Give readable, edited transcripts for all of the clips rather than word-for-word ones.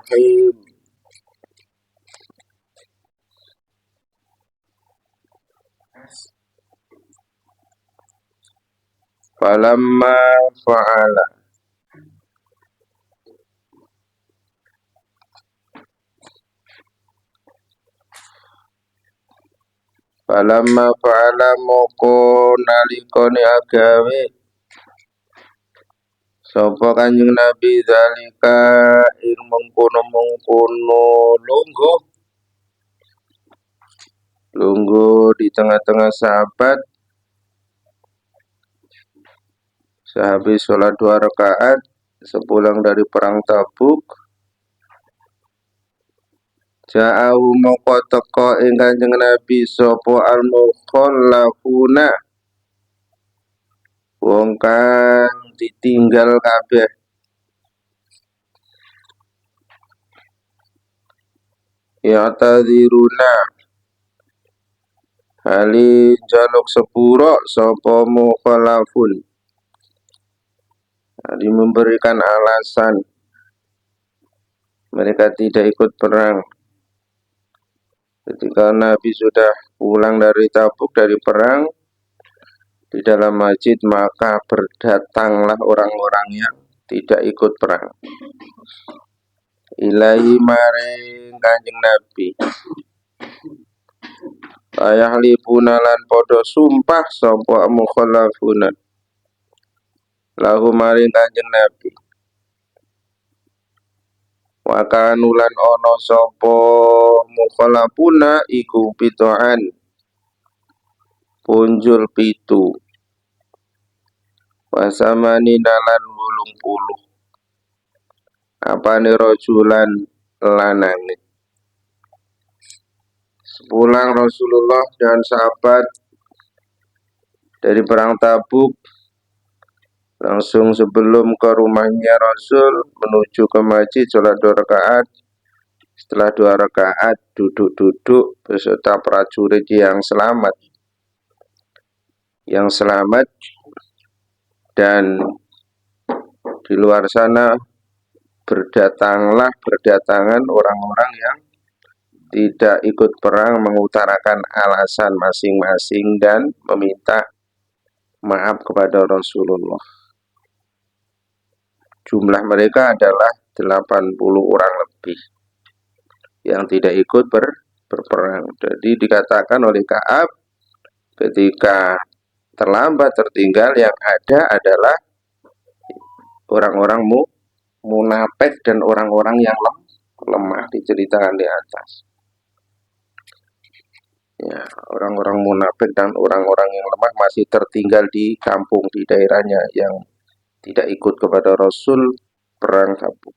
Bismillahirrahmanirrahim. Falamma fa'ala Falamma fa'ala moko nalikane agawe sapa Kanjeng Nabi zalika ing mengkono-mengkono lungguh di tengah-tengah sahabat sehabis sholat 2 rakaat sepulang dari perang Tabuk. Ja'ahu moko teka ing Kanjeng Nabi sapa al-mukhallafuna wong kang ditinggal kabeh. Ya tadziruna hali jaluk sepuro sapa mukhallafun, hali memberikan alasan mereka tidak ikut perang. Ketika Nabi sudah pulang dari Tabuk, dari perang, di dalam masjid, maka berdatanglah orang-orang yang tidak ikut perang. Ilahi maring Kanjeng Nabi. Ayahlifuna lan podo sumpah sapa mukhallafuna lahu maring Kanjeng Nabi. Wa kanulan ana sapa mukhallafuna iku bid'an punjul 7 wasamani nalan 80 apane rajulan lanane. Sepulang Rasulullah dan sahabat dari perang Tabuk, langsung sebelum ke rumahnya Rasul menuju ke masjid sholat 2 rakaat. Setelah 2 rakaat duduk-duduk beserta prajurit yang selamat. Dan di luar sana berdatangan orang-orang yang tidak ikut perang mengutarakan alasan masing-masing dan meminta maaf kepada Rasulullah. Jumlah mereka adalah 80 orang lebih yang tidak ikut berperang. Jadi dikatakan oleh Ka'ab, ketika terlambat tertinggal yang ada adalah orang-orang munafik dan orang-orang yang lemah, diceritakan di atas. Ya, orang-orang munafik dan orang-orang yang lemah masih tertinggal di kampung, di daerahnya, yang tidak ikut kepada Rasul perang Tabuk.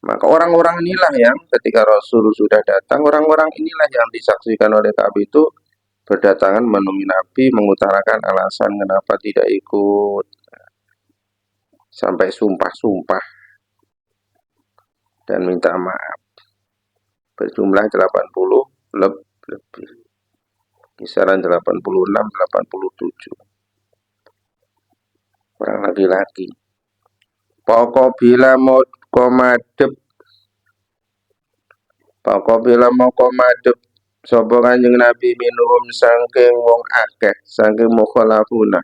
Maka orang-orang inilah yang ketika Rasul sudah datang, orang-orang inilah yang disaksikan oleh Ka'ab itu berdatangan menemui Nabi, mengutarakan alasan kenapa tidak ikut, sampai sumpah-sumpah dan minta maaf. Berjumlah 80 lebih, kisaran 86-87 orang laki-laki. Pokok bila mau komadep sapa Kanjeng Nabi minhum saking wong akeh, saking mukhalafuna.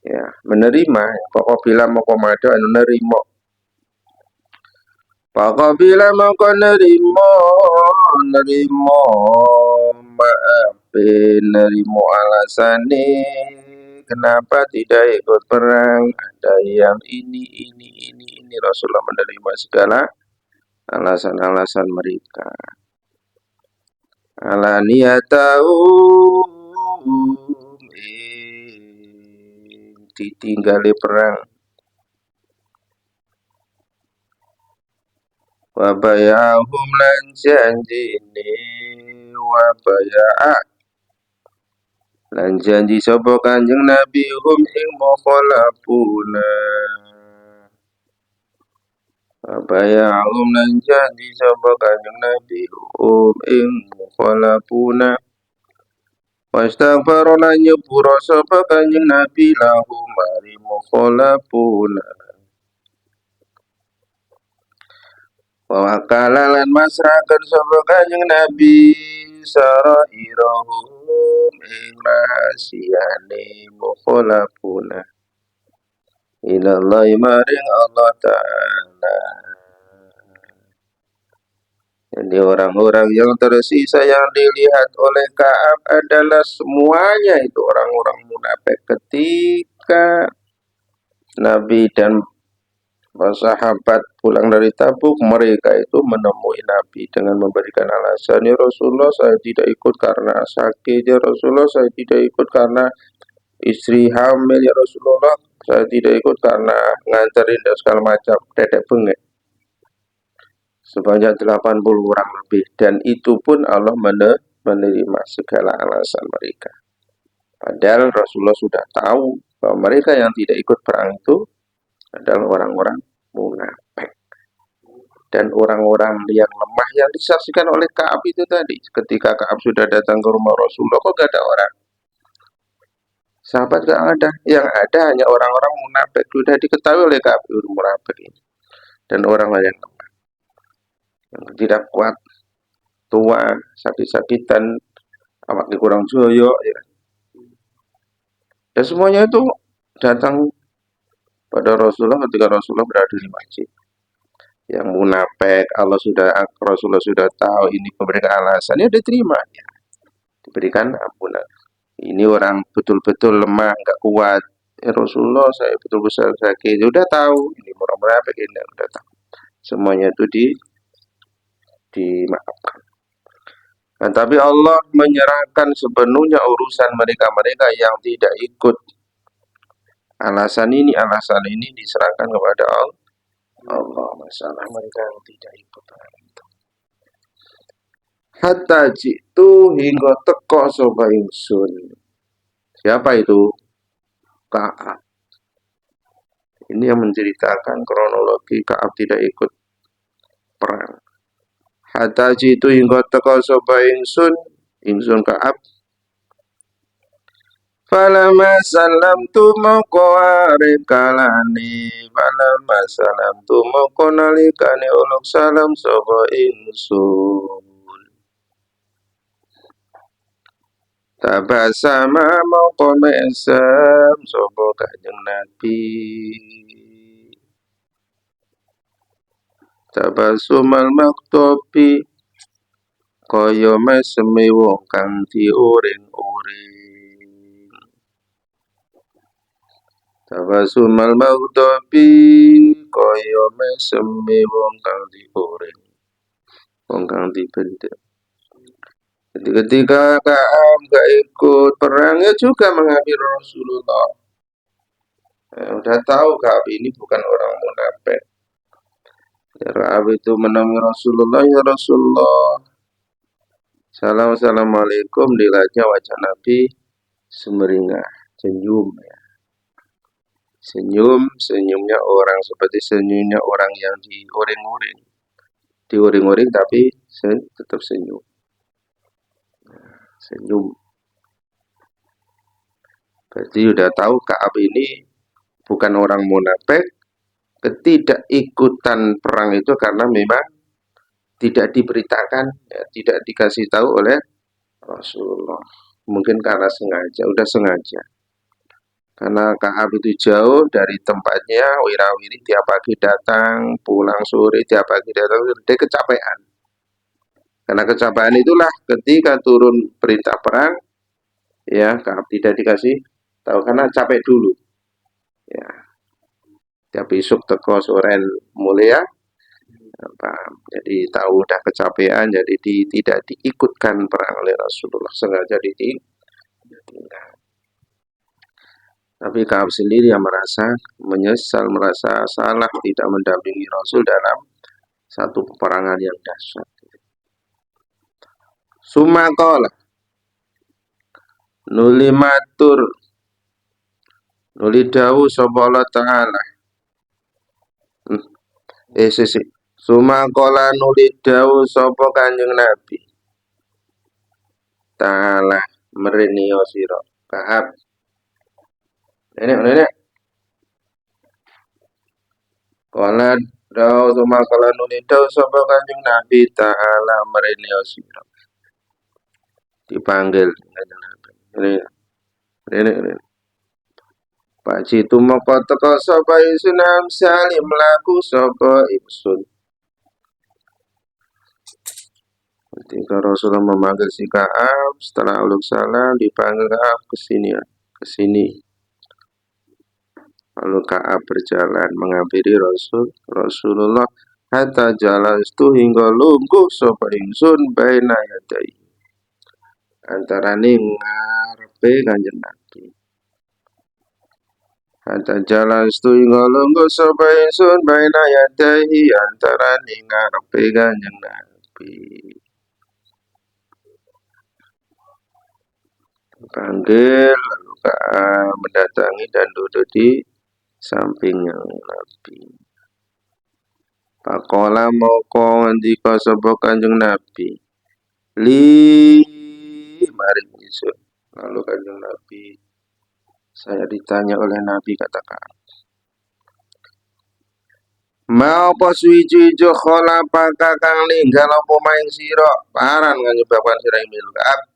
Ya, menerima. Pokok bila mau komadep anu nerima. Pokok bila mau nerima maaf, nerima alasane kenapa tidak ikut perang. Ada yang ini Rasulullah menerima segala alasan-alasan mereka. Alaniyatahu ditinggali perang. Wabayahum lan janjine lan janji sapa Kanjeng Nabi hum ing mukhalafuna. Wabayahum lan janji sapa Kanjeng Nabi hum ing mukhalafuna. Wastaghfara lan nyepura sapa Kanjeng Nabi lahum mari mukhalafuna. Wa wakala lan masrahaken sapa Kanjeng Nabi sarairahum ing rahasiane mukhalafuna ilallahi maring Allah Ta'ala. Jadi orang-orang yang tersisa yang dilihat oleh Ka'ab adalah semuanya itu orang-orang munafik. Ketika Nabi dan sahabat pulang dari Tabuk, mereka itu menemui Nabi dengan memberikan alasan, ya Rasulullah saya tidak ikut karena sakit, ya Rasulullah saya tidak ikut karena istri hamil, ya Rasulullah saya tidak ikut karena nganterin dan segala macam, dedek bengek. Sebanyak 80 orang lebih, dan itu pun Allah menerima segala alasan mereka. Padahal Rasulullah sudah tahu bahwa mereka yang tidak ikut perang itu adalah orang-orang munafik dan orang-orang yang lemah yang disaksikan oleh Ka'ab itu tadi. Ketika Ka'ab sudah datang ke rumah Rasulullah, kok gak ada orang? Sahabat gak ada, yang ada hanya orang-orang munafik. Sudah diketahui oleh Ka'ab itu munafik ini, dan orang-orang yang lemah, yang tidak kuat, tua, sakit-sakitan, awaknya kurang joyo, ya. Dan semuanya itu datang pada Rasulullah ketika Rasulullah berada di masjid. Yang munafik, Rasulullah sudah tahu ini memberikan alasan, ya diterima, ya. Diberikan ampunan. Ini orang betul-betul lemah, nggak kuat. Ya Rasulullah, saya betul-betul sakit. Sudah tahu, ini orang munafik ini sudah tahu. Semuanya itu dimaafkan. Nah, tapi Allah menyerahkan sepenuhnya urusan mereka-mereka yang tidak ikut. Alasan ini diserahkan kepada Allah. Masalah mereka yang tidak ikut. Hatta jitu hingga teko sapa ingsun. Siapa itu? Ka'ab. Ini yang menceritakan kronologi Ka'ab tidak ikut perang. Hatta jitu hingga teko sapa ingsun Ka'ab. Falamma salamtu moko arekalane, falamma salamtu moko nalikane uluk salam sapa ingsun. Tabasama moko mesem sapa Kanjeng Nabi. Tabasumal maktobi kaya meseme wong kang diuring-uring. Tabasumal maktobi kaya meseme wong kang diuring, wong kang dibendel. Jadi ketika Ka'ab gak ikut perang, ya juga mengambil Rasulullah. Udah tahu Ka'ab ini bukan orang munafik. Ya Ka'ab itu menemui Rasulullah, ya Rasulullah, Assalamualaikum, dilihatnya wajah Nabi semeringah, senyum, ya. Senyumnya orang seperti senyumnya orang yang diuring-uring tapi tetap senyum. Berarti sudah tahu Ka'ab ini bukan orang munafik. Ketidakikutan perang itu karena memang tidak diberitakan, ya, tidak dikasih tahu oleh Rasulullah. Mungkin karena udah sengaja. Karena Ka'ab itu jauh dari tempatnya, wirawiri tiap pagi datang, pulang sore tiap pagi datang, dia kecapean. Karena kecapean itulah ketika turun perintah perang, ya Ka'ab tidak dikasih tahu karena capek dulu. Ya. Tiap besok teko soren mulia, jadi tahu udah kecapean, jadi tidak diikutkan perang oleh Rasulullah, sengaja ditinggal. Tapi Ka'ab sendiri yang merasa menyesal, merasa salah tidak mendampingi Rasul dalam satu peperangan yang dahsyat. Sumakola nuli matur nuli dawu sapa Allah Ta'ala. Sumakola nuli dawu sapa Kanjeng Nabi Ta'ala merenio sira Ka'ab. Nenek. Kala Dawu sumakala nuli dawu sapa Kanjeng Nabi taala marene sira. Dipanggil Kanjeng Nabi. Ini. Pak Citu moko teka sapa ingsun salim mlaku sapa ingsun. Ketika Rasulullah memanggil si Ka'ab, setelah uluk salam dipanggil Ka'ab ke sini. Lalu Ka'ab berjalan menghampiri Rasulullah hatta jalastu hingga lungguh sapa ingsun baina yadai. Antarane ngarepe Kanjeng Nabi. Hatta jalastu hingga lungguh sapa ingsun baina yadai antarane ngarepe Kanjeng Nabi. Panggil lalu Ka'ab mendatangi dan duduk di sampingnya Nabi. Pakola moko ngendika sapa Kanjeng Nabi. Mari ingsun. Lalu Kanjeng Nabi, saya ditanya oleh Nabi katakan, mau apa suwi-suwi khola paka kang ninggal apa maing sira paran nyebabkan sira milkab.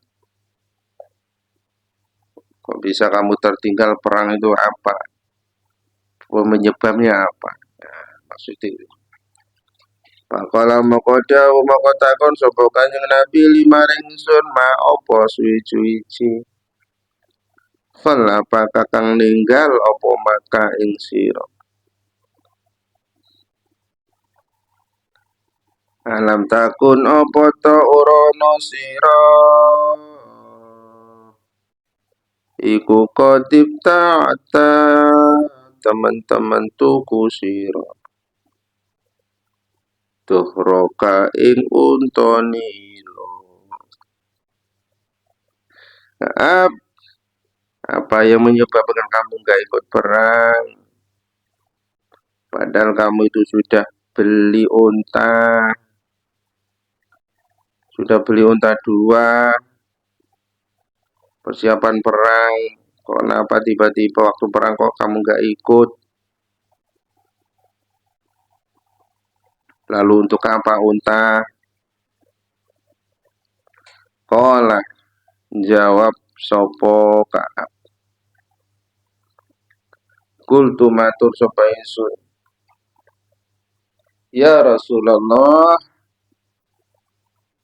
Kok bisa kamu tertinggal perang itu apa? Penyebabnya apa? Nah, maksudnya Pakola makoda makotakon sapa Kanjeng Nabi lima ringsun ma apa suwi-suwi. Fal apa kakang ninggal apa maka ing sira. Alam takun apa ta ora sira. Iku kodip ta'ata teman-teman tuku sira. Tuhroka ing untonilo. Apa yang menyebabkan kamu gak ikut perang? Padahal kamu itu sudah beli unta. Sudah beli unta 2. Persiapan perang. Kok kenapa tiba-tiba waktu perang kok kamu gak ikut? Lalu untuk apa unta? Kola jawab sopo Ka'ab. Kultu matur sapa ingsun. Ya Rasulullah,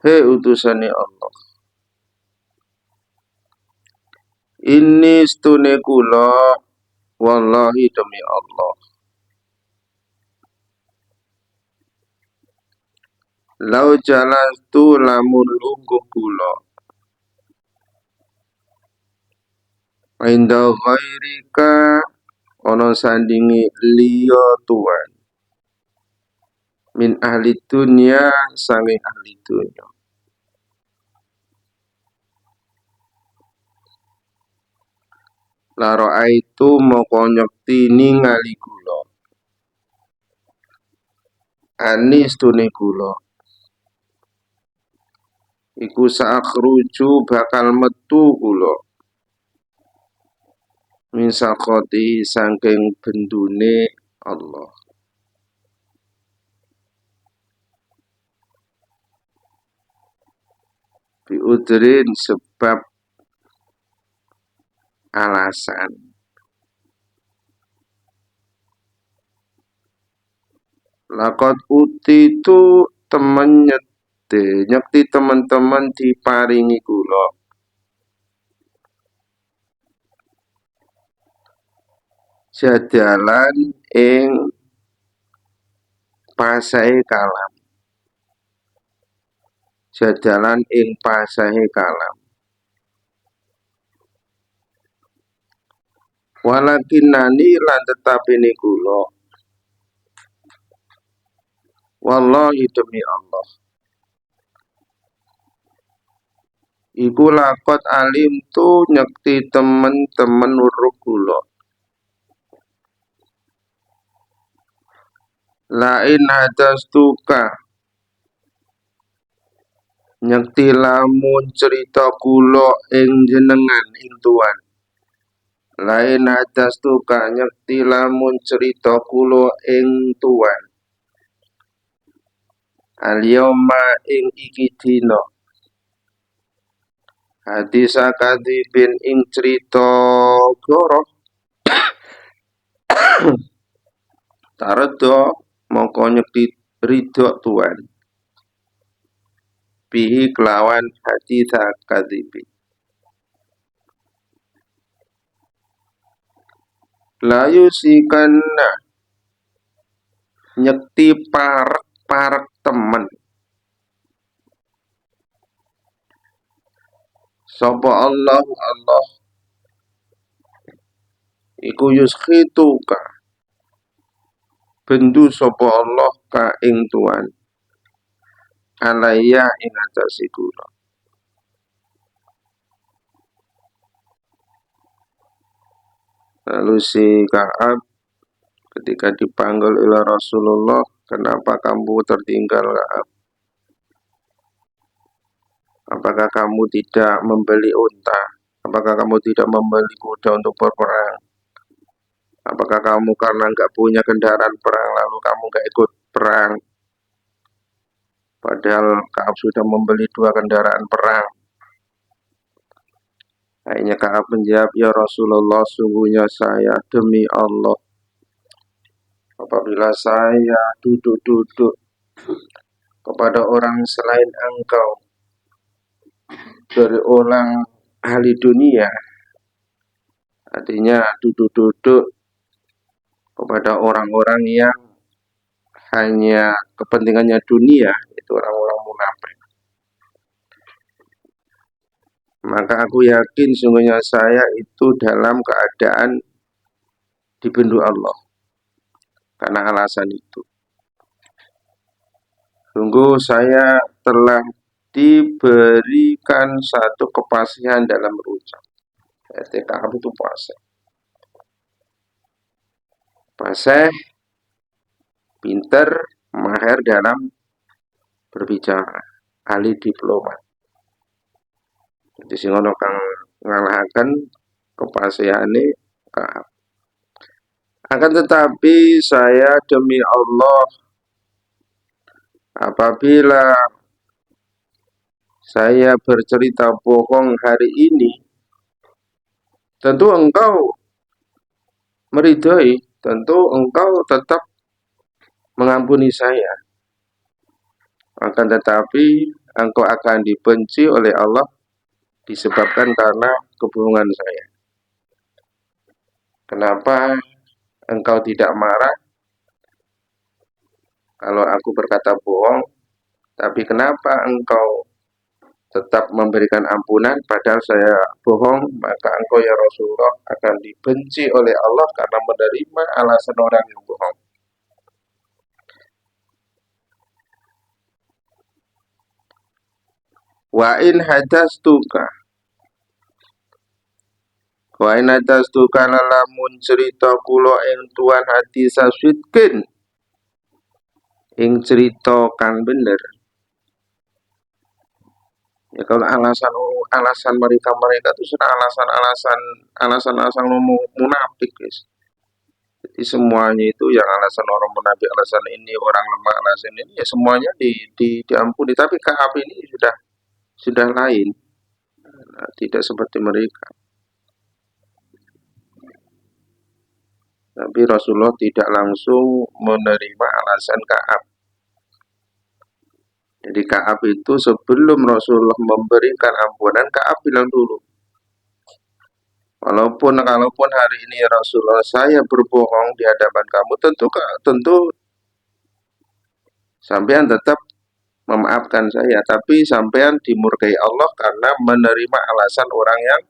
he utusane Allah. Ini stune kula wallahi demi Allah. Lau jalastu lamun lungguh kula. Inda ghairika ana sandingi liya tuan. Min ahli dunya sange ahli dunya. Laro aitu moko nyekti ningali kula. Anis tune kula. Iku saakruju bakal metu kula. Min sakoti saking bendune Allah. Biudrin sebab alasan. Lakot uti itu temen nyekti teman-teman diparingi kula. Jadalan ing pasahe kalam. Jadalan ing pasahe kalam. Walakinani lan tetapine kula. Wallahi demi Allah. Iku lakot alim tu nyekti temen-temen uruk kula. Lain hadastuka nyekti lamun cerita kula ing jenengan ing tuan. Lain hadastuka nyekti lamun cerita kula ing tuan. al-yauma ing iki dina hadis akadzibin ing crita goroh taredha mongko nyekti ridho tuan bihi kelawan hadis akadzibin layu sikanna nyekti parek temen sapa Allah iku yuskhituka bendu sapa Allah ka ing tuan alaya ing atase kula. Lalu si Ka'ab ketika dipanggil oleh Rasulullah, kenapa kamu tertinggal Ka'ab? Apakah kamu tidak membeli unta? Apakah kamu tidak membeli kuda untuk berperang? Apakah kamu karena nggak punya kendaraan perang lalu kamu nggak ikut perang? Padahal Ka'ab sudah membeli 2 kendaraan perang. Akhirnya Ka'ab menjawab, ya Rasulullah, sungguhnya saya demi Allah, apabila saya duduk-duduk kepada orang selain engkau dari orang ahli dunia, artinya duduk-duduk kepada orang-orang yang hanya kepentingannya dunia, itu orang-orang munafik. Maka aku yakin sungguhnya saya itu dalam keadaan dibendu Allah karena alasan itu. Sungguh saya telah diberikan satu kepastian dalam berucap. Ka'ab itu fasih, pinter, mahir dalam berbicara, ahli diplomat. Jadi sing ono kang ngalahaken kepasihane Ka'ab. Akan tetapi saya demi Allah, apabila saya bercerita bohong hari ini, tentu engkau meridhai, tentu engkau tetap mengampuni saya. Akan tetapi engkau akan dibenci oleh Allah disebabkan karena kebohongan saya. Kenapa engkau tidak marah kalau aku berkata bohong, tapi kenapa engkau tetap memberikan ampunan padahal saya bohong? Maka engkau ya Rasulullah akan dibenci oleh Allah karena menerima alasan orang yang bohong. Wa in hadastuka lamun cerita kula ing tuan hati saswitkin ing cerita kang bener. Ya kalau alasan mereka itu sudah alasan munafik, guys. Jadi semuanya itu yang alasan orang munafik, alasan ini orang lemah, alasan ini ya semuanya diampuni. Tapi Ka'ab ini sudah lain, nah, tidak seperti mereka. Tapi Rasulullah tidak langsung menerima alasan Ka'ab. Jadi Ka'ab itu sebelum Rasulullah memberikan ampunan, Ka'ab bilang dulu, kalaupun hari ini Rasulullah saya berbohong di hadapan kamu, tentu sampean tetap memaafkan saya, tapi sampean dimurkai Allah karena menerima alasan orang yang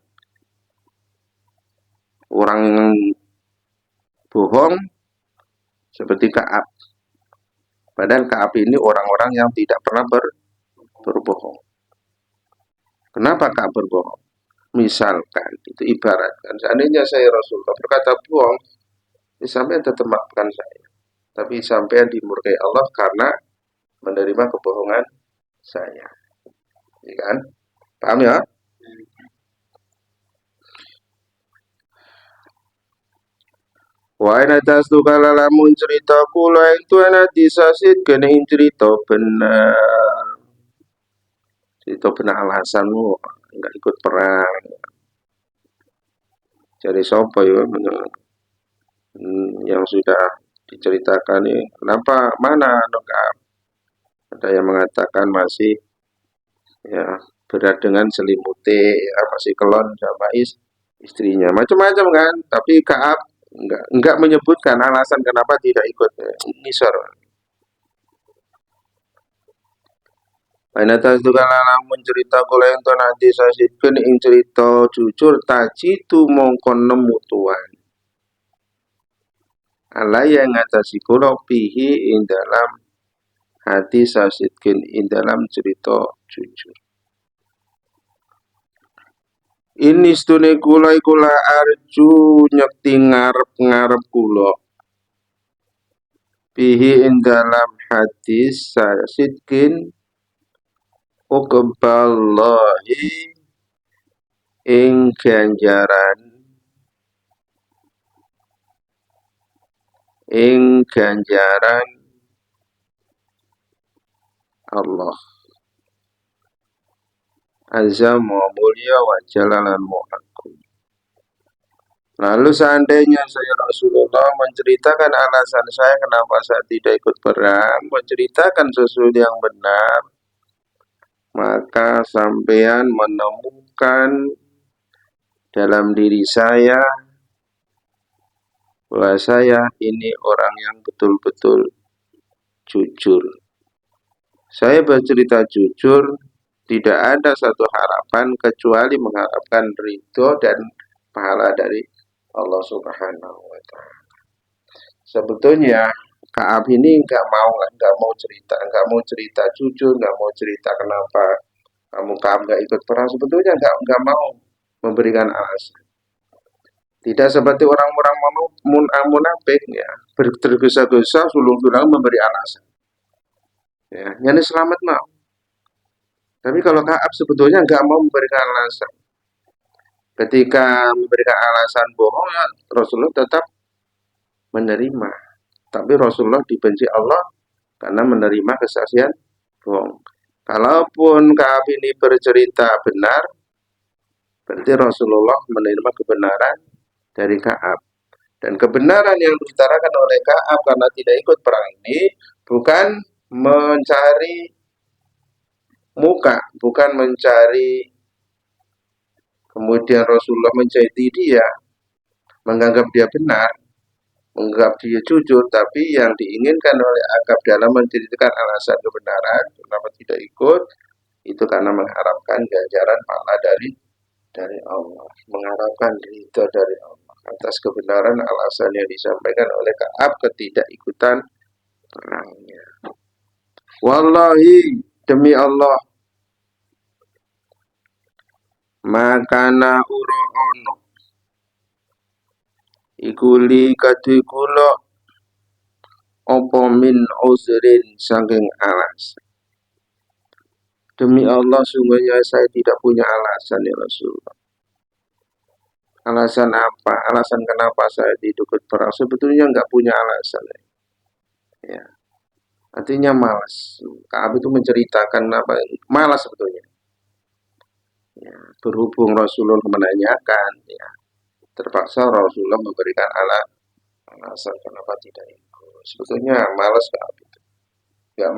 bohong seperti Ka'ab. Padahal Ka'ab ini orang-orang yang tidak pernah berbohong. Kenapa Ka'ab berbohong? Misalkan, itu ibaratkan, seandainya saya Rasulullah berkata bohong, sampean tetap maafkan saya. Tapi sampean dimurkai Allah karena menerima kebohongan saya. Ya kan? Paham ya? Wa ana tastu kala lamun cerita kula itu ana disasitkeun ing cerita bener. Cerita bener alasanmu enggak ikut perang. Jadi sapa ya yang sudah diceritakan ini. Kenapa mana Nokap? Ada yang mengatakan masih ya berat dengan selimute ya masih kelon sama istrinya macam-macam kan tapi Kaab enggak menyebutkan alasan kenapa tidak ikut ngisor. Aina tasdukala lamun cerita kula ento nanti sasitkeun ing cerita jujur tajitu mongkon nemu tuan alaya ngatasi kula pihi ing dalam hati sasitkeun ing dalam cerita jujur. Ini stune kula arju nyekti ngarep-ngarep kula bihi ing dalam hadis sidkin uqballahi ing ganjaran Allah azza wa mulia wa jalalan mu'akum. Lalu seandainya saya Rasulullah menceritakan alasan saya kenapa saya tidak ikut perang, menceritakan sesuatu yang benar, maka sampean menemukan dalam diri saya bahwa saya ini orang yang betul-betul jujur. Saya bercerita jujur, tidak ada satu harapan kecuali mengharapkan ridho dan pahala dari Allah Subhanahu wa Ta'ala. Sebetulnya Kaab ini nggak mau cerita jujur, nggak mau cerita kenapa kamu Kaab nggak ikut perang. Sebetulnya nggak mau memberikan alasan. Tidak seperti orang-orang munafik ya, tergesa-gesa sulung-sulung memberi alasan. Ya, nyari selamat mau. Tapi kalau Kaab sebetulnya nggak mau memberikan alasan. Ketika memberikan alasan bohong, ya, Rasulullah tetap menerima. Tapi Rasulullah dibenci Allah karena menerima kesaksian bohong. Kalaupun Kaab ini bercerita benar, berarti Rasulullah menerima kebenaran dari Kaab. Dan kebenaran yang diutarakan oleh Kaab karena tidak ikut perang ini bukan mencari muka, bukan mencari kemudian Rasulullah menjadi dia, menganggap dia benar, menganggap dia jujur, tapi yang diinginkan oleh Kaab dalam menceritakan alasan kebenaran kenapa tidak ikut itu karena mengharapkan ganjaran pahala dari Allah, mengharapkan ridha dari Allah atas kebenaran alasan yang disampaikan oleh Kaab ketidakikutan perangnya. Wallahi demi Allah makana uro ono ikuli kadhe kula apa min uzrin saking alasan. Demi Allah sungguhnya saya tidak punya alasan ya Rasulullah. Alasan apa? Alasan kenapa saya tidak ikut perang? Sebetulnya nggak punya alasan. Ya. Artinya malas. Kaab itu menceritakan apa? Malas sebetulnya. Ya. Berhubung Rasulullah menanyakan, ya, terpaksa Rasulullah memberikan alasan kenapa tidak ikut. Sebetulnya malas Kaab itu. Nggak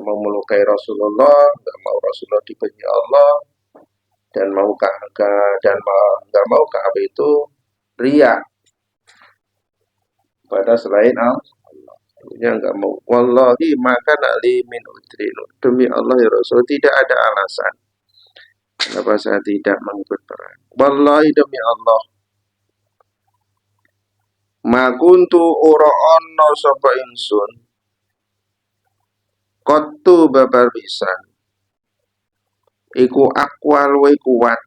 mau melukai Rasulullah, nggak mau Rasulullah dibenci Allah, dan nggak mau Kaab itu riak pada selain Allah. Ya nggak mau. Wallahi maka nali min udrin. Demi Allah ya Rasul tidak ada alasan kenapa saya tidak mengikut perang. Wallahi demi Allah. Ma kuntu ora ana sapa ingsun. Qattu babar pisan. Iku akwal wa kuat.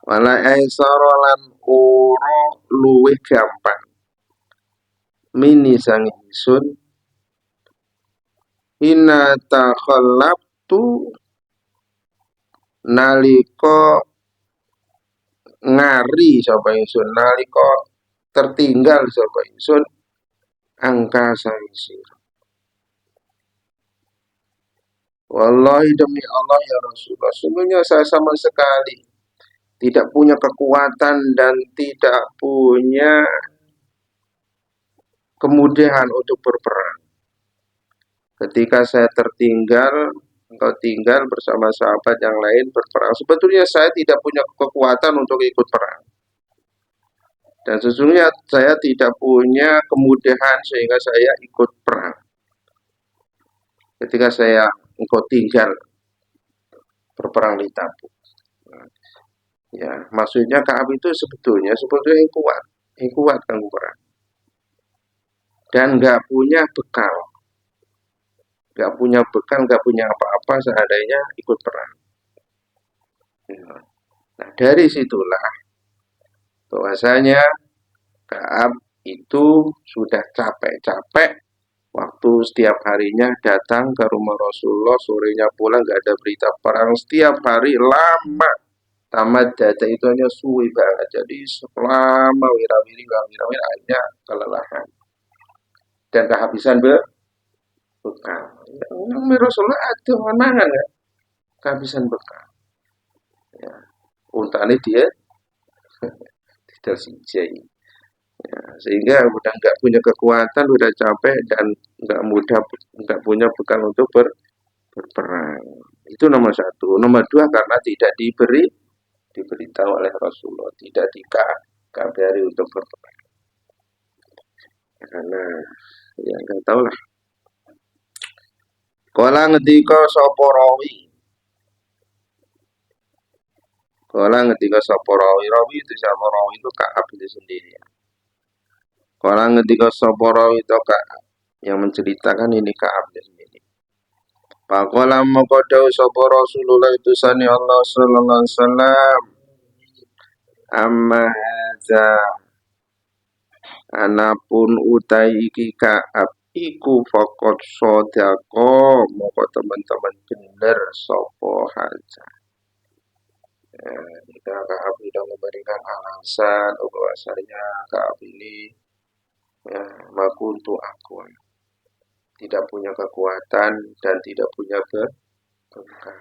Wala aisara lan ora luwih gampang. Mini sang ingsun hina takhallabtu nalika ngari sapa ingsun nalika tertinggal sapa ingsun angka sang sira. Wallahi demi Allah ya Rasulullah, sungguhnya saya sama sekali tidak punya kekuatan dan tidak punya kemudahan untuk berperang. Ketika saya tertinggal, engkau tinggal bersama sahabat yang lain berperang. Sebetulnya saya tidak punya kekuatan untuk ikut perang. Dan sesungguhnya saya tidak punya kemudahan sehingga saya ikut perang. Ketika engkau tinggal berperang di Tabuk. Ya, maksudnya Ka'ab itu sebetulnya yang kuat kan perang. Dan nggak punya bekal, nggak punya apa-apa seandainya ikut perang. Nah, dari situlah bahwasanya Ka'ab itu sudah capek-capek waktu setiap harinya datang ke rumah Rasulullah, sorenya pulang, nggak ada berita perang, setiap hari lama. Tamat data itu hanya suwi banget, jadi selama wirawiri akhirnya kelelahan dan kehabisan bekal. Ya, Rasulullah ada mana ya? Kehabisan bekal. Ya, untane dia tidak sijai. Ya, sehingga udah nggak punya kekuatan, udah capek dan nggak punya bekal untuk berperang. Itu nomor satu. Nomor dua karena tidak diberitahu oleh Rasulullah, tidak dikabari untuk berperang. Karena ya nggak tahu lah. Kala ngendika sapa rawi. Kala ngendika sapa rawi. Rawi itu siapa? Rawi itu Ka'ab itu sendiri. Kala ngendika sapa rawi itu Ka'ab. Yang menceritakan ini Ka'ab itu sendiri. Pakola moko dawuh sapa Rasulullah itu sani Allah sallallahu alaihi wasallam. Amma hadza anapun utai iki Ka'ab iku fakot sodako moko teman-teman bener sopo haja. Jika Ka'ab tidak memberikan alasan bahwasanya Ka'ab ini ya makuntu aku tidak punya kekuatan dan tidak punya bekal.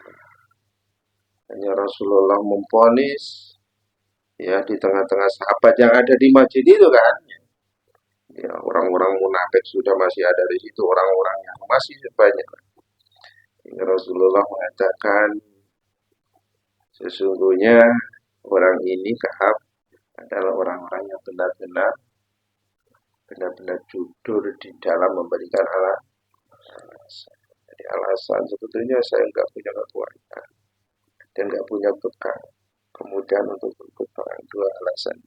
Hanya Rasulullah memponis ya di tengah-tengah sahabat yang ada di masjid itu kan. Ya, orang-orang munafik sudah masih ada di situ, orang-orang yang masih banyak. Ini Rasulullah mengatakan sesungguhnya orang ini Ka'ab adalah orang-orang yang benar-benar jujur di dalam memberikan alasan. Jadi alasan sebetulnya saya nggak punya kekuatan dan nggak punya bekal. Kemudian untuk ikut perang, dua alasan.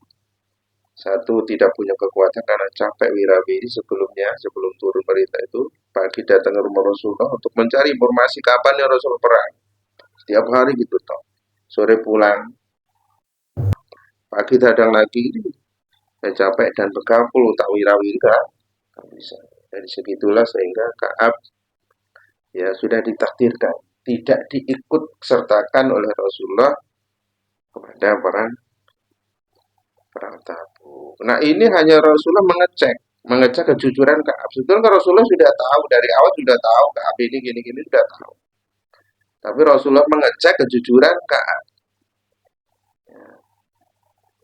Satu, tidak punya kekuatan karena capek wirawiri sebelum turun perintah itu. Pagi datang ke rumah Rasulullah untuk mencari informasi kapan ya Rasul perang. Setiap hari gitu toh. Sore pulang. Pagi datang lagi. Saya capek dan bekapul tak wirawiri kan bisa. Dari segitulah sehingga Ka'ab ya sudah ditakdirkan tidak diikut sertakan oleh Rasulullah kepada perang Tabuk. Nah ini hanya Rasulullah mengecek kejujuran Ka'ab. Sebetulnya Rasulullah sudah tahu dari awal, sudah tahu Ka'ab ini gini-gini sudah tahu. Tapi Rasulullah mengecek kejujuran Ka'ab.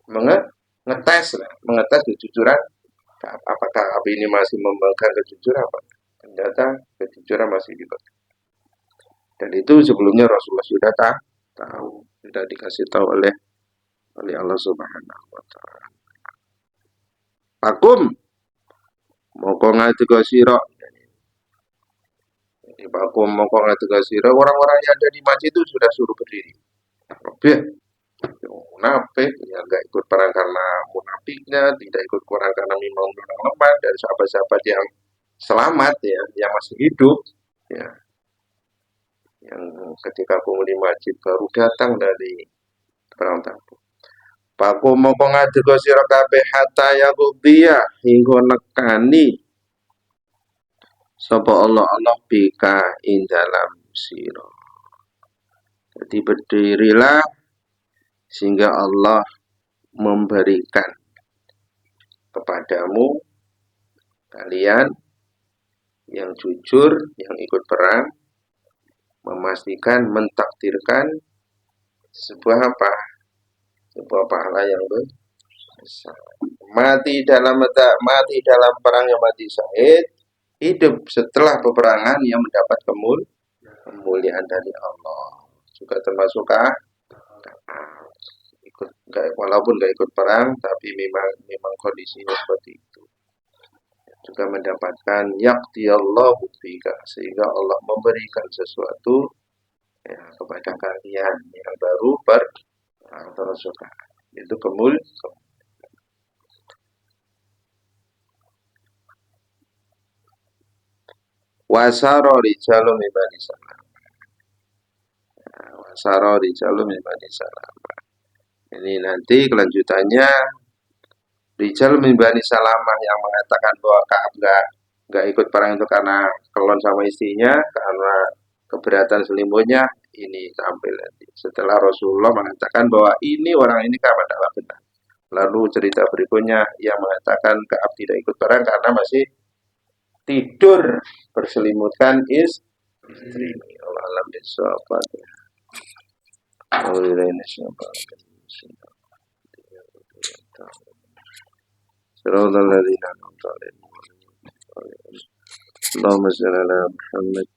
Mengetes kejujuran Ka'ab. Apakah Ka'ab ini masih memegang kejujuran apa? Ternyata kejujuran masih dipegang. Dan itu sebelumnya Rasulullah sudah tahu, sudah dikasih tahu oleh Allah Subhanahu wa taala. Pakum moko ngadega sira. Jadi pakum moko ngadega sira, orang-orang yang ada di masjid itu sudah suruh berdiri. Kabeh munafik ya enggak ikut perang karena munafiknya, tidak ikut perang karena memang orang lemah, dan sahabat-sahabat yang selamat ya, yang masih hidup ya. Yang ketika penghuni masjid baru datang dari perang Tabuk. Paku mongko ngadega sira kabeh hatta yaqdiya hingga nekani sapa Allah bika ing dalam sira. Jadi berdirilah sehingga Allah memberikan kepadamu, kalian yang jujur, yang ikut perang, memastikan, mentakdirkan sebuah apa? Sebuah pahala yang besar. Mati dalam perang yang mati syahid, hidup setelah peperangan yang mendapat kemuliaan dari Allah. Juga termasuk ikut, walaupun gak ikut perang, tapi memang kondisinya seperti itu. Juga mendapatkan yaqdiyallahu bika, sehingga Allah memberikan sesuatu ya, kepada kalian yang baru bersuka. Itu wasaro rijalu min bani salam. Wasaro rijalu min bani salam. Ini nanti kelanjutannya rijal min bani salamah yang mengatakan bahwa Ka'ab nggak ikut perang itu karena kelon sama istrinya, karena keberatan selimutnya, ini tampil nanti. Setelah Rasulullah mengatakan bahwa ini orang ini Ka'ab adalah benar. Lalu cerita berikutnya yang mengatakan Ka'ab tidak ikut perang karena masih tidur berselimutkan istri. Allah alam bisawab. صراط الذين أنعمت عليهم اللهم صل على محمد